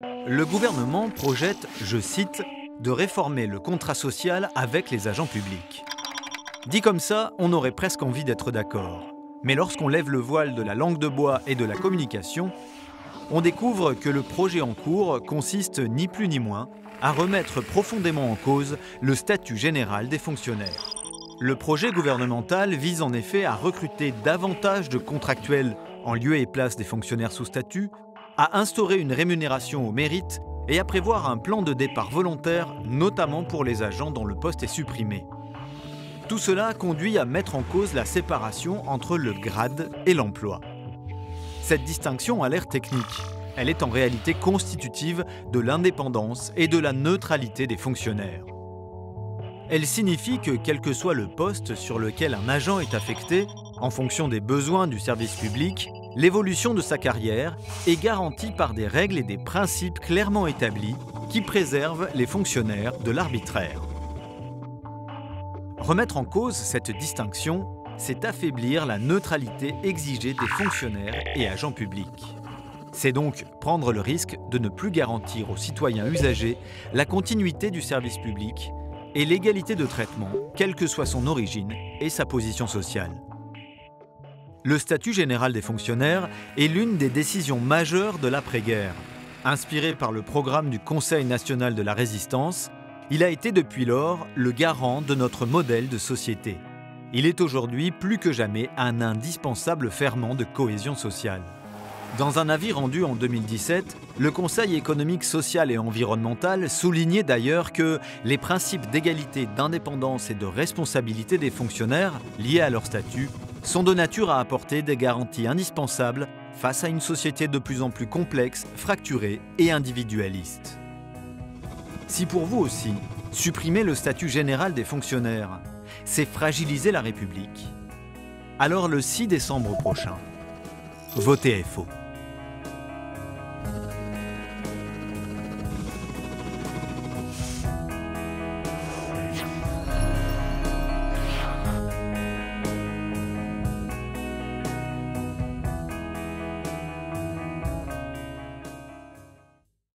Le gouvernement projette, je cite, de réformer le contrat social avec les agents publics. Dit comme ça, on aurait presque envie d'être d'accord. Mais lorsqu'on lève le voile de la langue de bois et de la communication, on découvre que le projet en cours consiste ni plus ni moins à remettre profondément en cause le statut général des fonctionnaires. Le projet gouvernemental vise en effet à recruter davantage de contractuels en lieu et place des fonctionnaires sous statut, à instaurer une rémunération au mérite et à prévoir un plan de départ volontaire, notamment pour les agents dont le poste est supprimé. Tout cela conduit à mettre en cause la séparation entre le grade et l'emploi. Cette distinction a l'air technique. Elle est en réalité constitutive de l'indépendance et de la neutralité des fonctionnaires. Elle signifie que quel que soit le poste sur lequel un agent est affecté, en fonction des besoins du service public, l'évolution de sa carrière est garantie par des règles et des principes clairement établis qui préservent les fonctionnaires de l'arbitraire. Remettre en cause cette distinction, c'est affaiblir la neutralité exigée des fonctionnaires et agents publics. C'est donc prendre le risque de ne plus garantir aux citoyens usagers la continuité du service public et l'égalité de traitement, quelle que soit son origine et sa position sociale. Le statut général des fonctionnaires est l'une des décisions majeures de l'après-guerre. Inspiré par le programme du Conseil national de la résistance, il a été depuis lors le garant de notre modèle de société. Il est aujourd'hui plus que jamais un indispensable ferment de cohésion sociale. Dans un avis rendu en 2017, le Conseil économique, social et environnemental soulignait d'ailleurs que les principes d'égalité, d'indépendance et de responsabilité des fonctionnaires liés à leur statut sont de nature à apporter des garanties indispensables face à une société de plus en plus complexe, fracturée et individualiste. Si pour vous aussi, supprimer le statut général des fonctionnaires, c'est fragiliser la République, alors le 6 décembre prochain, votez FO.